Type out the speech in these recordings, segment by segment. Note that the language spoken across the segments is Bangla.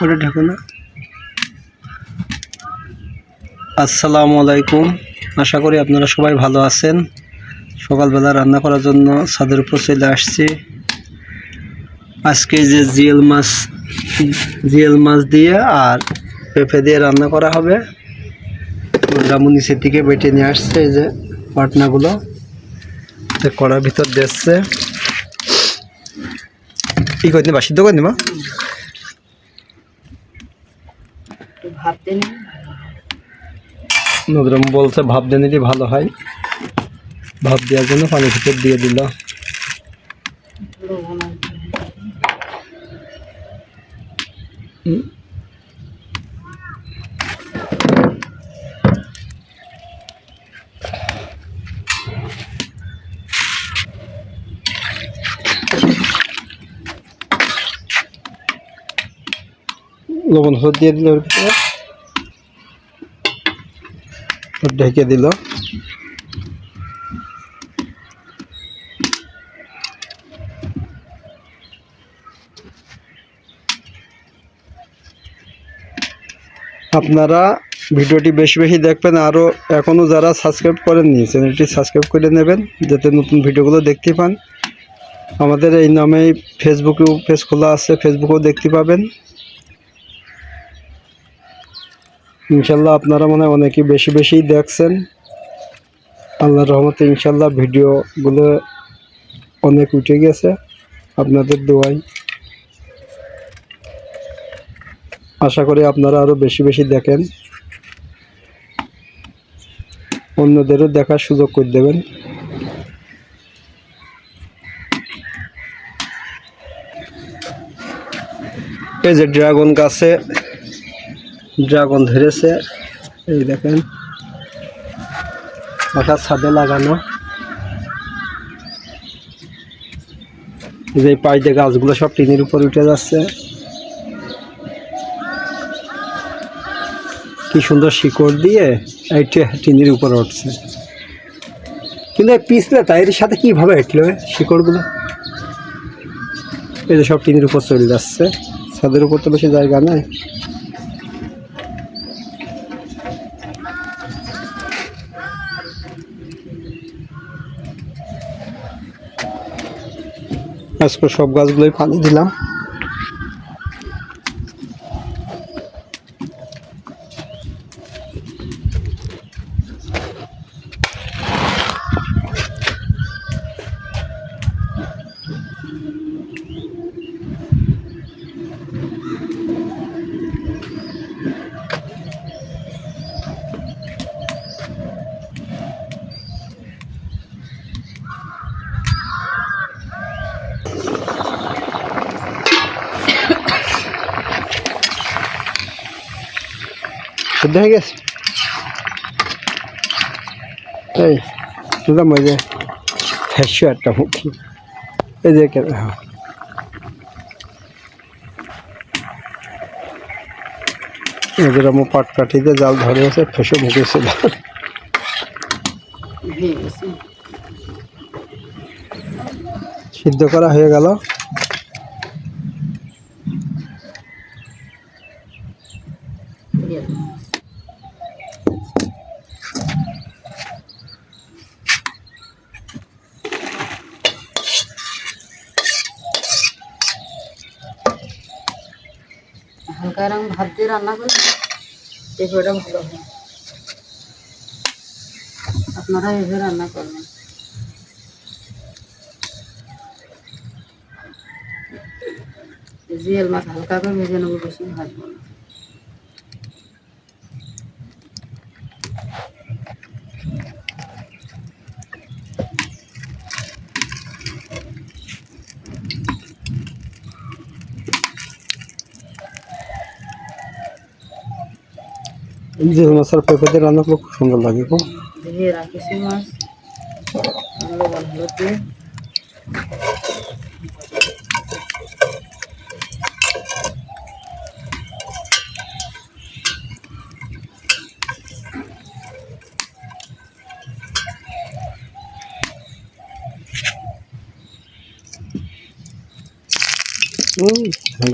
ওটা ঢাকো না। আসসালামু আলাইকুম, আশা করি আপনারা সবাই ভালো আছেন। সকালবেলা রান্না করার জন্য ছাদের উপর চলে আসছি। আজকে যে জিএল মাছ দিয়ে আর পেঁপে দিয়ে রান্না করা হবে। রামু নিচের থেকে বেটে নিয়ে আসছে, এই যে পাটনাগুলো কড়ার ভিতর দিচ্ছে। কি করে নিবা, সিদ্ধ করে নিবা? নদরম বলছে ভাপ দিয়ে নিলে ভালো হয়, ভাপ দেওয়ার জন্য পানির ভিতর দিয়ে দিল। লবণ হলুদ দিয়ে দিল, ওর ভিতরে ঢেকে দিল। আপনারা ভিডিওটি বেশি বেশি দেখবেন, আরও এখনও যারা সাবস্ক্রাইব করেননি চ্যানেলটি সাবস্ক্রাইব করে নেবেন, যাতে নতুন ভিডিওগুলো দেখতে পান। আমাদের এই নামেই ফেসবুকেও পেজ খোলা আছে, ফেসবুকেও দেখতে পাবেন ইনশাল্লাহ। আপনারা মনে হয় অনেকেই বেশি বেশি দেখছেন, আল্লাহর রহমতে ইনশাল্লাহ ভিডিওগুলো অনেক উঠে গেছে আপনাদের দোয়ায়। আশা করি আপনারা আরও বেশি বেশি দেখেন, অন্যদেরও দেখার সুযোগ করে দেবেন। এই যে ড্রাগন গাছে ড্রাগন ধরেছে, এই দেখেন বাসার ছাদে লাগানো। যে পাইতে গাছগুলো সব টিনের উপর উঠে যাচ্ছে, কি সুন্দর শিকড় দিয়ে এই টিনের উপর উঠছে। কিন্তু পিছলে তাই এর সাথে কিভাবে উঠলো শিকড়গুলো? এই যে সব টিনের উপর চলে যাচ্ছে, ছাদের উপর তো বেশি জায়গা নাই। আজকে সব গাছগুলোই পানি দিলাম। শুদ্ধ হয়ে গেছে। এই শুনলাম ওই যে ফ্যাশো একটা মুখি, এই যে এদের আমার পাট কাঠিতে জাল ধরে আছে, ফেসে মুখেছিল। সিদ্ধ করা হয়ে গেল। হালকা এরকম ভাত দিয়ে রান্না করলে পেঁপেটা ভালো হয়। আপনারা এভাবে রান্না করবেন। জিএল মাছ হালকা করে ভেজে নেবো, বেশি ভাজবো না। জিএল মাছ আর পেঁপে দিয়ে রান্না করলে খুব সুন্দর লাগে গো। ভেজে রাখিছি মাছ, লবণ হলুদ দিয়ে।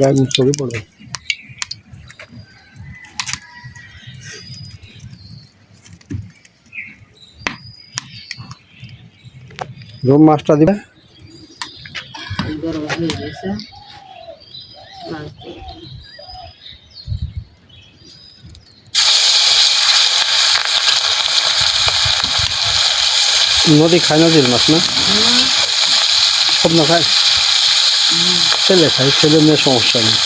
গায়ে মুখ চোখে পড়বে। রুম মাছটা দিবে। গরম হয়ে গেছে, মাছ দিয়ে নদী খায় না জিল মাছ না, দিলাম। সব না খায়, ছেলে খায়, ছেলে মেয়ে সমস্যা নেই।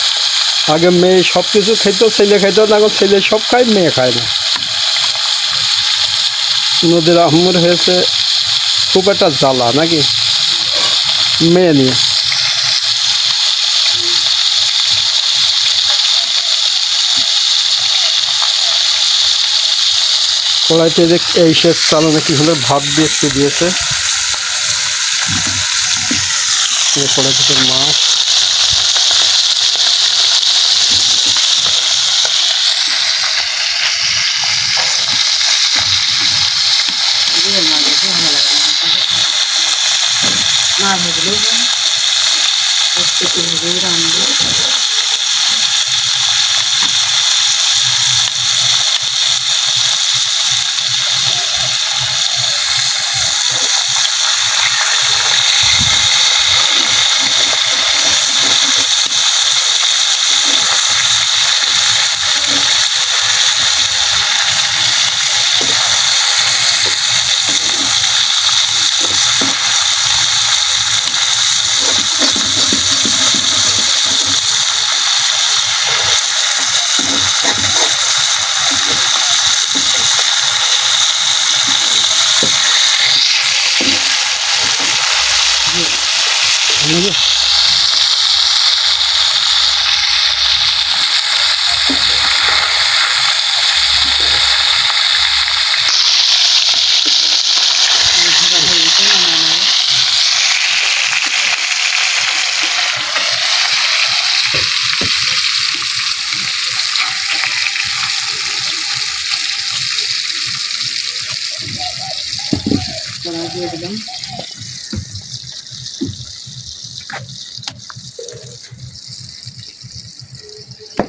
আগে মেয়ে সব কিছু খেত, ছেলে খাইতো না, এখন ছেলে সব খায়, মেয়ে খায় না। নদীর আহমর হয়েছে খুব একটা জ্বালা নাকি মেয়ে নিয়ে। কড়াইতে যে এই শেষ চালানো কি হলে ভাত দিয়ে দিয়েছে, কড়াই থেকে মাছ। দিয়ে মাছ দিতে ভালো লাগে না, মাছ ভেজলেও একটু ভেজেই রান্না। কড়াই দিয়ে দিলাম,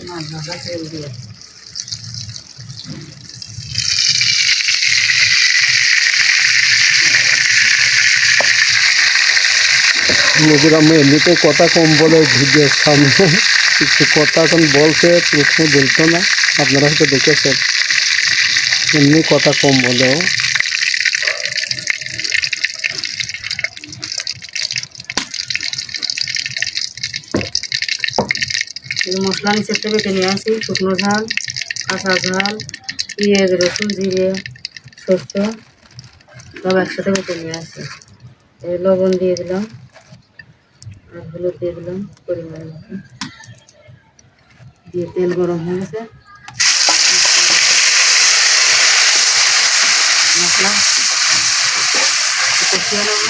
মাছ ভাজা তেল দিয়ে নদীর আম্মু এমনিতে কথা কম বলে ভিডিওর সামনে, কিছু কথা এখন বলছে, প্রশ্ন বলতো না, আপনারা হয়তো দেখেছেন, এমনি কথা কম বলেও। এই মশলা নিচের থেকে বেটে নিয়ে আসি, শুকনো ঝাল, কাঁচা ঝাল, পেঁয়াজ, রসুন, জিরে, সরষে সব একসাথে বেটে নিয়ে আসি। এই লবণ দিয়ে দিলাম আর হলুদ দিয়ে দিলাম পরিমাণ মতো, দিয়ে তেল গরম হয়ে গেছে, মশলা কষিয়ে নেব।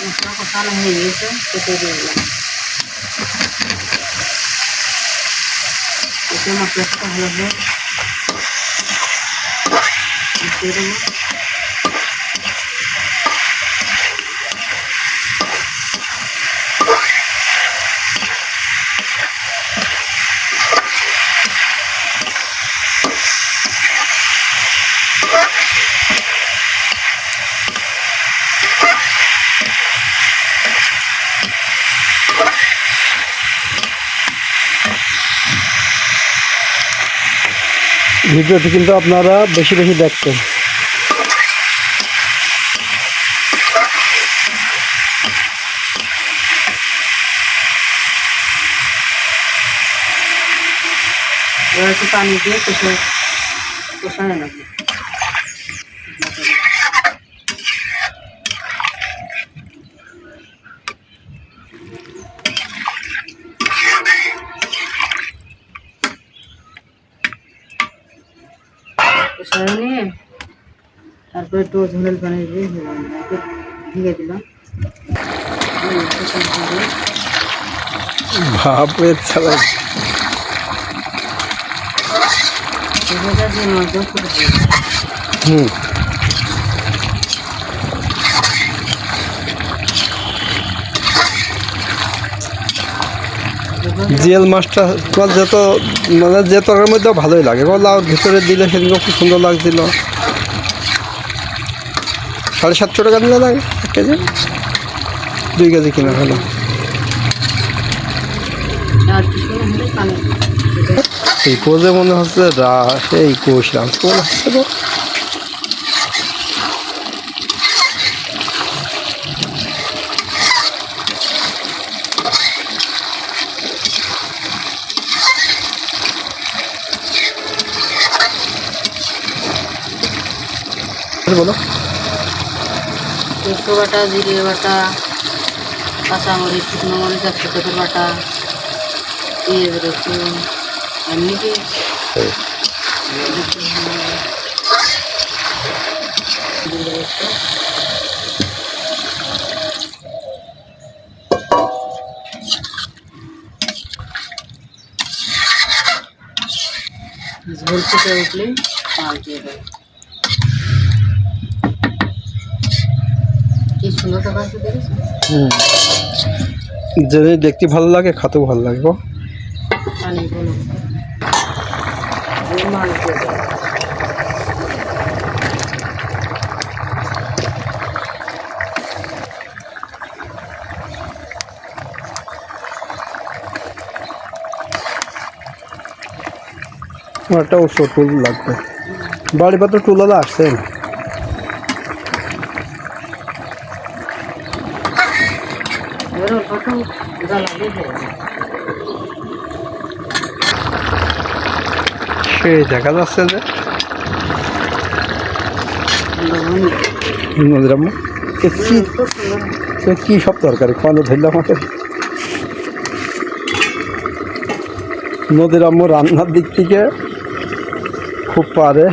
মশলা কষানো হয়ে গেছে, কেটে দিয়ে দিলাম, কেটে মশলার সাথে ভালোভাবে মিশিয়ে দেবো। ভিডিওটি কিন্তু আপনারা বেশি বেশি দেখতেন। এবার একটু পানি দিয়ে কষায় নেব। কষায় নিয়ে তারপরে একটু ঝোলের পানি দিয়ে একটু ভিগে দিলাম। ভাপের ছাড়া যে মাছ দিয়ে ফুটে হুম, জিএল মাছটা তোমার যত মানে যে তরকারির মধ্যে ভালোই লাগে গো, লাউর ভিতরে দিলে সেদিনকে খুব সুন্দর লাগছিল। 750 টাকা নিলে লাগে 1 কেজি, 2 কেজি কিনা হলো। আর কিছু না হলে পানি এই কোজে মনে হচ্ছে সেই কোষ রাঁচ মনে হচ্ছে গো। বলো, সরষে বাটা, জিরে বাটা, কাঁচামরিচ, শুকনো মরিচ, একসাথে বাটা, পেঁয়াজ রসুন এমনি কি ঝোল ফুটে উঠলে মাছ দিয়ে দেবে। কি সুন্দর তরকারি দেখেছো? যে দেখতে ভালো লাগে খাতেও ভালো লাগে গো। পানি বলো মাছ দিয়ে দেবে। আমার একটা ওষুধ টুল লাগবে, বাড়ি পাত্র টুলালা আসছেন। এবার অল্প একটু জ্বালালে হয়ে যাবে। সেই দেখা যাচ্ছে যে নদীরাম খুব সুন্দর। কি সব তরকারি খাওয়ানো ধরলে আমাকে। নদীর আম্মু রান্নার দিক থেকে খুব পারে,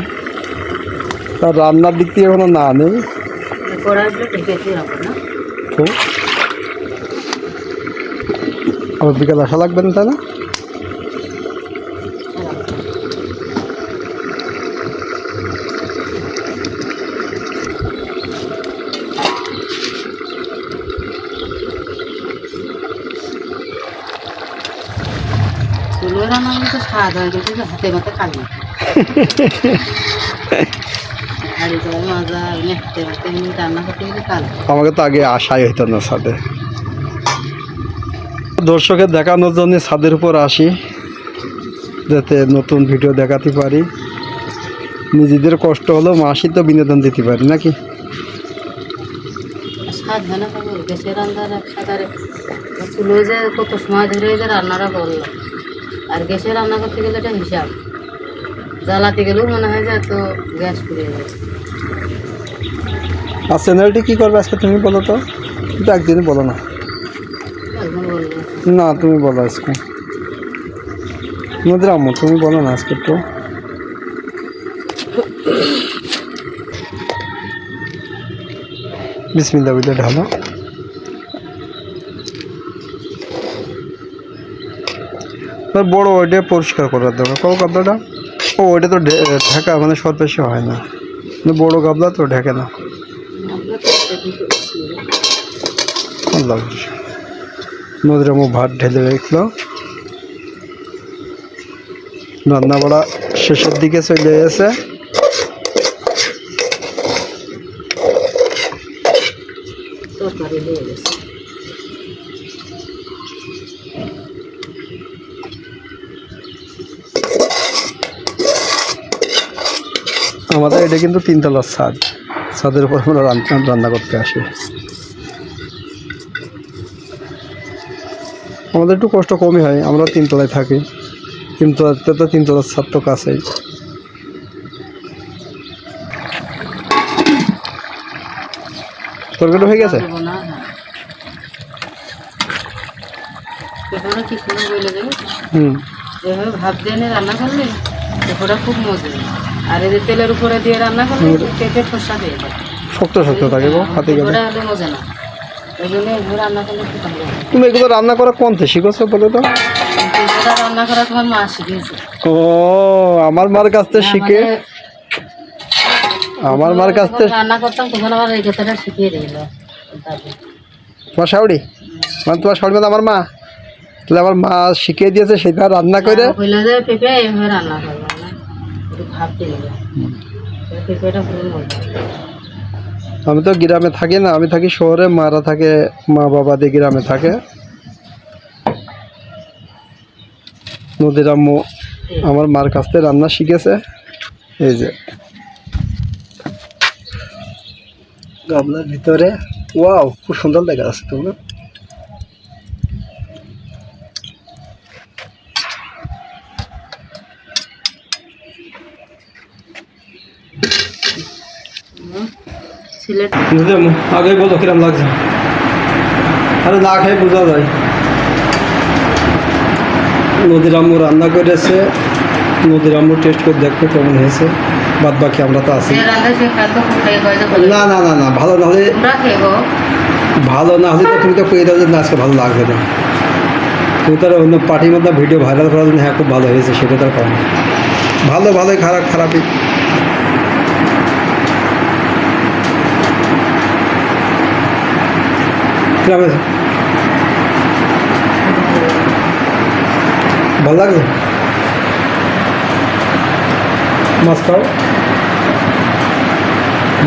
তার রান্নার দিক থেকে কোনো না নেই। কড়াইগুলো ঢেকে হবে না? তো আবার বিকাল আসা লাগবে না, তাই না? চুলোয় রান্না করলে তো স্বাদ হয়, কিন্তু যে হাতে মাতে কালি হাড়ি কড়াই মাজা এমনি হাতে মাতে এমনি রান্না করতে গেলে কাল। আমাকে তো আগে আশাই হইতো না ছাদে। দর্শকের দেখানোর জন্য ছাদের উপর আসি, যাতে নতুন ভিডিও দেখাতে পারি, নিজেদের কষ্ট হলেও মাসি তো বিনোদন দিতে পারি নাকি। স্বাদ হয় না তবে গ্যাসের রান্নার একসাথে চুলোয় যে কত সময় ধরে যে রান্নাটা করলো, আর গ্যাসে রান্না করতে গেলে এটা হিসাব, জ্বালাতে গেলেও মনে হয় যে এত গ্যাস পুড়িয়ে যাবে। আর চ্যানেলটি কী করবে আজকে তুমি বলো তো, কিন্তু একদিনই বলো না। এখন বলবো না তুমি বলো আজকে, নদীর আম্মু তুমি বলো না আজকে একটু। বিসমিল্লাহ বলে ঢালো। বড় ওইটা পরিষ্কার করার দরকার, কও গাবলাটা। ও ওইটা তো ঢাকা মানে সব বেশি হয় না, বড় গাবলা তো ঢেকে না। আল্লাহ নদীর আম্মু ভাত ঢেলে রাখলো, রান্না বাড়া শেষের দিকে চলে গেছে। তরকারি হয়ে গেছে। আমাদের এটা কিন্তু 3 তলার ছাদ, ছাদের উপর আমরা রান্না করতে আসি। আমাদের একটু কষ্ট কমই হয়, আমরা 3 তলায় থাকি, 3 তলাতে তো 3 তলার ছাদ তো কাছেই। তরকারি হয়ে গেছে। কি সুন্দর বলে দেবে। হুম, এভাবে ভাত দিয়ে এনে রান্না করলে ওটা খুব মজা, আর এই যে তেলের উপরে দিয়ে রান্না করলে পেঁপে খোসা দিয়ে দেয়, শক্ত শক্ত থাকে গো হাতে গেলে। ওটা হলে মজা না, ওই জন্য এগুলো রান্না করলে খুব ভালো লাগে। তুমি এগুলো রান্না করা কোন থেকে শিখেছো বলো তো? পেঁপেটা রান্না করা তোমার মা শিখিয়েছে। ও আমার মার কাছ থেকে শিখে আমার মার কাছ থেকে রান্না করতাম তখন আমার এই কথাটা শিখিয়ে দিল দাদু। তোমার শাশুড়ি মানে তোমার শাশুড়ি মানে আমার মা, তাহলে আমার মা শিখিয়ে দিয়েছে সেটা রান্না করে। বললো যে পেঁপে এভাবে রান্না করবো না, একটু ভাবতে দিল পেঁপেটা ভুল মজা। আমি তো গ্রামে থাকি না, আমি থাকি শহরে, মারা থাকে, মা বাবা দিয়ে গ্রামে থাকে। নদীর আম্মু আমার মার কাছ থেকে রান্না শিখেছে। এই যে গামলার ভিতরে, ওয়াও খুব সুন্দর দেখা যাচ্ছে তোমরা। সিলেট আগে বলো কিরম লাগছে? আরে না খেয়ে বোঝা যায়। নদীর আম্মু রান্না করেছে, নদীর আম্মু টেস্ট করে দেখবে কেমন হয়েছে। বাদ বাকি আমরা তো আছি। যে রান্না সে খাদ্য খেয়ে গেছে বলে না না না না, ভালো না হলে, তোমরা খেয়ে ভালো না হলে তো তুমি তো পেয়ে দাও যে না আজকে ভালো লাগবে না। তুমি তার অন্য পার্টির মধ্যে ভিডিও ভাইরাল করার জন্য হ্যাঁ খুব ভালো হয়েছে, সেটা তার কম। ভালো ভালোই, খারাপ খারাপই। কিরম হয়েছে? ভালো লাগছে? মাছ খাও,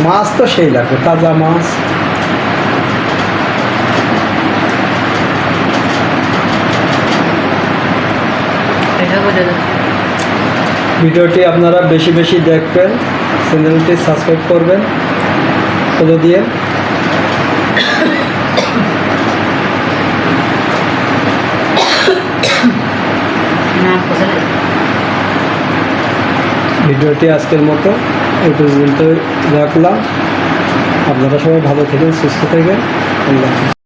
মাছ তো সেই লাগবে, তাজা মাছ। এটা বোঝা যায়। ভিডিওটি আপনারা বেশি বেশি দেখবেন, চ্যানেলটি সাবস্ক্রাইব করবেন ফলো দিয়ে। না বোঝা যায়। ভিডিওটি আজকের মতো এই পর্যন্ত রাখলাম। আপনারা সবাই ভালো থাকেন, সুস্থ থাকবেন। আল্লাহ হাফেজ।